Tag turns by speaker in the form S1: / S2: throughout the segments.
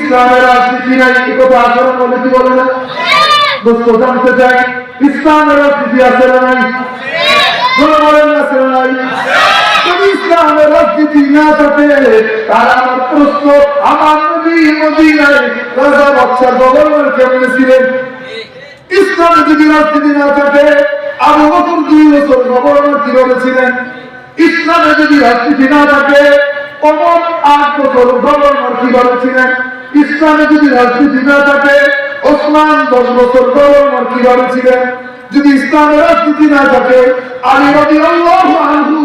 S1: ইসলামের রাজনীতি নাই, এই কথা আচরণ বলে কি বলে না? দোস্ত জানতে চাই ইসলামের রাজনীতি আছে না নাই? বলেন আছে না নাই? যদি ইসলামের রাজনীতি না থাকে তাহলে আমার প্রশ্ন, আমার নবী মদিনায় রাজা বাদশাহ গভর্নর কেমন ছিলেন? ইসলামে যদি রাজনীতি না থাকে আবু বকর 2 বছর গভর্নর কিভাবে ছিলেন? ইসলামে যদি রাজনীতি না থাকে ওমর 8 বছর গভর্নর কিভাবে ছিলেন? ইসলামে যদি রাজনীতি না থাকে ওসমান 10 বছর গভর্নর কিভাবে ছিলেন? যদি ইসলামের রাজনীতি না থাকে আলী রাদিয়াল্লাহু আনহু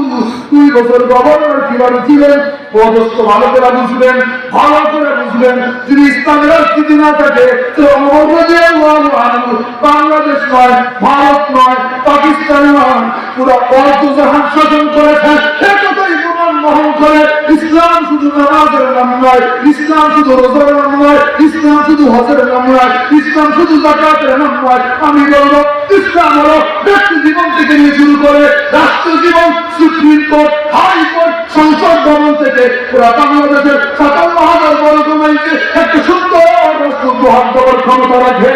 S1: 2 বছর গভর্নর কিভাবে ছিলেন? বদস্ত ভালো করে বুঝবেন, ভালো করে বুঝবেন। যদি ইসলামের রাজনীতি না থাকে তো ওমর রাদিয়াল্লাহু আনহু বাংলাদেশ নয়, ভারত নয়, পাকিস্তান নয়, পুরো অর্ধজাহান শাসন করেছেন। একটাই প্রমাণ বহন করে ইসলাম শুধু নামাজের নাম নয়, ইসলাম শুধু রোজার নাম নয়, ইসলাম শুধু হজের নাম নয়, ইসলাম শুধু যাকাতের নাম নয়। আমি বলবো ইসলাম হলো ব্যক্তি জীবন থেকে নিয়ে শুরু করে রাষ্ট্র জীবন, সুপ্রিম কোর্ট, হাইকোর্ট, সংসদ ভবন থেকে পুরো বাংলাদেশের 57,000 বর্গ মাইলকে একটা সুন্দর রাষ্ট্র উপহার দেওয়ার ক্ষমতা রাখে।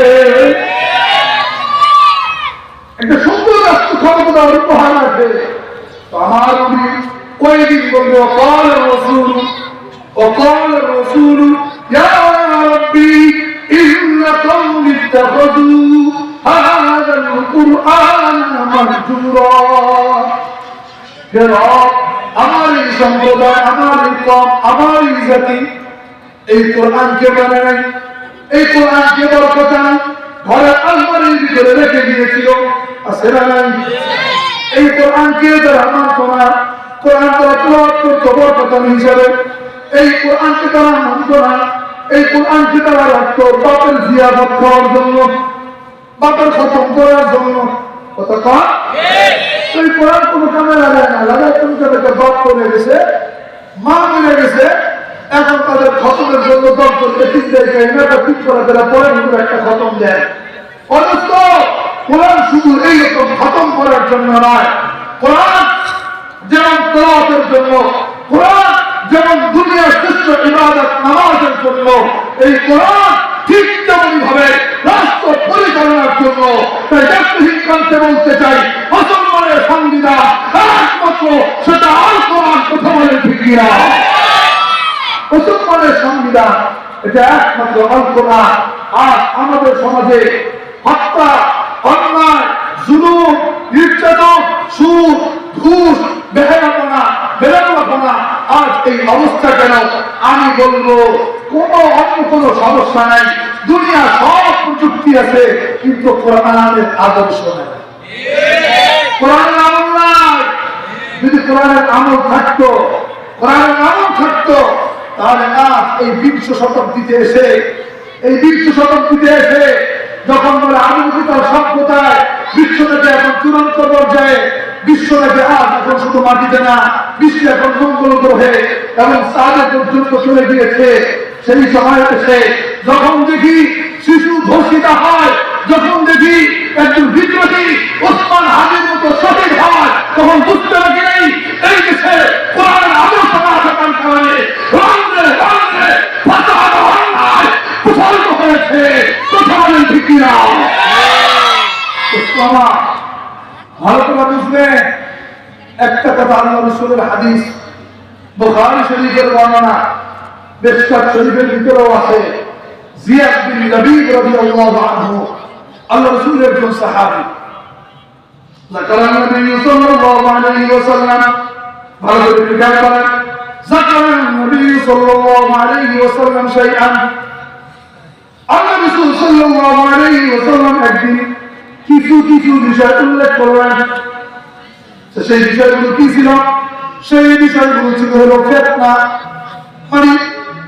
S1: একটা সুন্দর রাষ্ট্র ক্ষমতা দেওয়ার উপহার রাখে। আমার নবী ওই দিন বলবো قال الرسول وقال الرسول يا ربي إن قومي اتخذوا هذا القرآن مهجورا। হে রব, আমার এই সম্প্রদায়, আমার এই কওম, আমার এই জাতি এই কোরআনকে মানে নাই, এই কোরআনকে বরকতান ঘরে আলমারির ভিতরে রেখে দিয়েছিল, আছে না নাই? এই কোরআনকে যারা মানত না, কোরআন তারা তেলাওয়াত করতো বরকতান হিসাবে, এই কোরআনকে তারা মানত না, এই কোরআনকে তারা রাখতো বাপের জিয়ারত করার জন্য, বাপের খতম করার জন্য। কত কম এই কোরআন কোন কামে লাগায় না, লাগায় কোন কামে বাপ করে গেছে, মা মরে গেছে, এখন তাদের খতমের জন্য দপ্তরকে ঠিক দেখে এটা ঠিক করে তারা পরে একটা খতম দেয়। অথচ কোরআন শুধু এইরকম খতম করার জন্য নয়, কোরআন যেমন তেলাওয়াতের জন্য, কোরআন যেমন দুনিয়ার শ্রেষ্ঠ ইবাদত নামাজের জন্য, এই কোরআন ঠিক তেমনি ভাবে রাষ্ট্র পরিচালনার জন্য। তাই ব্যক্তিহীন কণ্ঠে বলতে চাই, মুসলমানের সংবিধান একমাত্র সেটা আল কোরআন। কথা বলেন ঠিক কিনা? মুসলমানের সংবিধান এটা একমাত্র আল কোরআন। আজ আমাদের সমাজে হত্যা, অন্যায়, জুলুম, নির্যাতন, সুদ, ঘুষ, বেহায়াপনা, বেলাপনা, আজ এই অবস্থা কেন? আমি বলবো অন্য কোনো সমস্যা নাই, দুনিয়া সব প্রযুক্তি আছে, কিন্তু কোরআনের আদর্শ নাই, কোরআনের আমল নাই। যদি কোরআনের আমল থাকতো, কোরআনের আমল থাকতো, তাহলে আজ এই 20 শতাব্দীতে এসে, এই 20 শতাব্দীতে এসে যখন বলে আধুনিকতার সভ্যতায় বিশ্বটাকে এখন চূড়ান্ত পর্যায়ে, বিশ্বটাকে আজ এখন শুধু মাটিতে না, বিশ্ব এখন মঙ্গল গ্রহে এবং চাঁদে পর্যন্ত চলে গিয়েছে, সেই সময় এসে যখন দেখি শিশু ধর্ষিত হয়, যখন দেখি একজন বিদ্রোহী ওসমান হাজির মতো শহীদ হয়, তখন বুঝতে পারি নেই এই দেশে কোরআনের আদর্শ না থাকার কারণে রঙে রঙে ফাসাদ অন্যায় প্রসারিত হয়েছে। কথা বলেন ঠিক কিনা? ভালো করে বুঝলেন একটা কথা, আল্লাহ রাসূলের হাদিস, বুখারী শরীফের বর্ণনা, মিশকাত শরীফের ভিতরেও আছে। জিয়াদ বিন লাবিব রাদিয়াল্লাহু আনহু আল্লাহ রাসূলের একজন সাহাবী, যাকারান নবী সাল্লাল্লাহু আলাইহি ওয়াসাল্লাম, ভালো করে খেয়াল করেন, যাকারান নবী সাল্লাল্লাহু আলাইহি ওয়াসাল্লাম শাইআন, আল্লাহ রাসূল সাল্লাল্লাহু আলাইহি ওয়াসাল্লাম একদিন কিছু কিছু বিষয় উল্লেখ করলেন। সেই বিষয়গুলো কি ছিল? সেই বিষয়গুলো ছিল হলো ফিতনা। মানে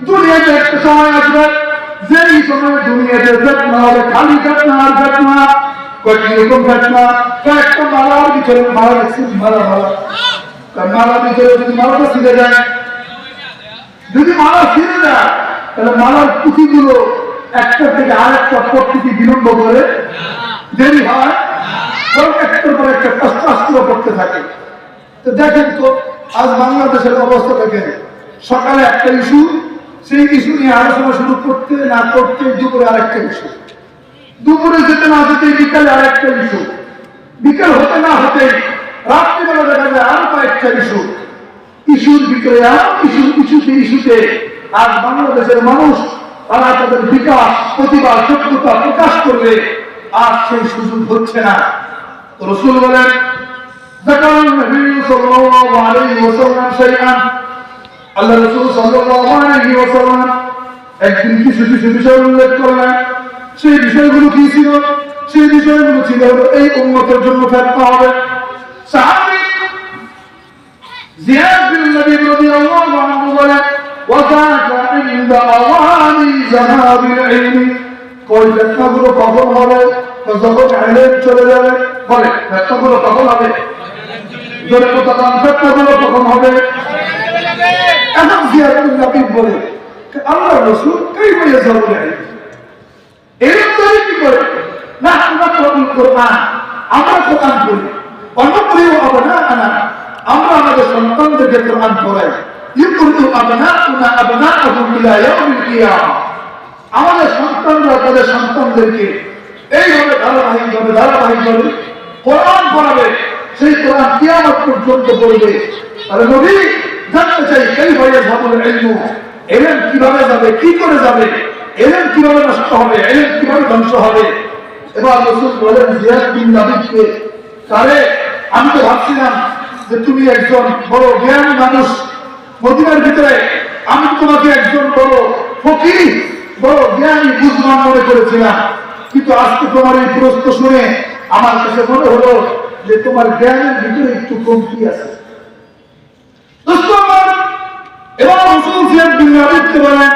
S1: দুনিয়াতে একটা সময় আসবে, যেই সময় দুনিয়াতে ফিতনা হবে, খালি ফিতনা আর ফিতনা। কয়েকটি রকম ফিতনা, কয়েকটা মালার ভিতরে মালা দেখছি, মালা মালার ভিতরে যদি মালাটা ছিঁড়ে যায়, যদি মালা ছিঁড়ে যায় তাহলে মালার পুঁথিগুলো একটা থেকে আরেকটা প্রকৃতি বিলম্ব করে দেরি হয়, একটার পর একটা কষ্ট করতে থাকে। তো দেখেন তো আজ বাংলাদেশের অবস্থা দেখেন, সকালে একটা ইস্যু, সেই ইস্যু নিয়ে আলোচনা শুরু করতে না করতে দুপুরে আরেকটা ইস্যু, দুপুরে যেতে না যেতে বিকালে আরেকটা ইস্যু, বিকাল হতে না হতে রাত্রিবেলা দেখা যায় আরো কয়েকটা ইস্যু, ইস্যুর ভিতরে ইস্যুতে আজ বাংলাদেশের মানুষ তারা তাদের বিকাশ প্রতিভা যোগ্যতা প্রকাশ করলে আর সেই সুযোগ হচ্ছে না। রাসূল বলেন আল্লাহ রাসূল সাল্লাল্লাহু আলাইহি ওয়াসাল্লাম একদিন কিছু বিষয় উল্লেখ করলেন। সেই বিষয়গুলো কি ছিল? সেই বিষয়গুলো ছিল এই উম্মতের জন্য ফতোয়া হবে। সাহাবী জিয়াদ বিন নবীর রাদিয়াল্লাহু আনহু বলেন ওয়াজাকা ইনদা আওয়ানি যাহাবিল ইলমি, কোন ফতোয়াগুলো কখন হবে? যখন ইলম চলে যাবে। বলে ফতোয়াগুলো কখন হবে? জোরে কথা বলেন, ফতোয়াগুলো কখন হবে? এখন জিয়াদ বিন নবী বলে আল্লাহ রাসূল কাইফা ইয়াজাবুল ইলম, এরকম করে কি করে? না আমরা কোরআন, আমরা কোরআন পড়ি, অনুপ্রিয় আবনাআনা, আমরা আমাদের সন্তানদেরকে কোরআন পড়াই। ইউকরিউ আবনাউনা আবনাআহুম ইলা ইয়াউমিল কিয়ামা, আমাদের সন্তানরা তাদের সন্তানদেরকে এইভাবে ধারাবাহিকভাবে কোরআন পড়াবে, সেই কোরআন কিয়ামত পর্যন্ত পড়বে। তাহলে নবী জানতে চাই কাইফা ইয়াযাবুল ইলম, ইলম কিভাবে যাবে, কি করে যাবে, ইলম কিভাবে নষ্ট হবে, ইলম কিভাবে ধ্বংস হবে। এবার রাসূল বলেন জিয়াদ বিন নবীকে, তারে আমি তো ভাবছিলাম যে তুমি একজন বড় জ্ঞানী মানুষ মদিনার ভিতরে, আমি তোমাকে একজন বড় ফকিহ বড় জ্ঞানী বুঝমান মনে করেছিলাম, কিন্তু আজকে তোমার এই প্রশ্ন শুনে আমার কাছে মনে হলো যে তোমার জ্ঞানের ভিতরে একটু কমতি আছে। দোস্ত আমার, এবার রাসূল জিয়াদ বিন নবীকে বলেন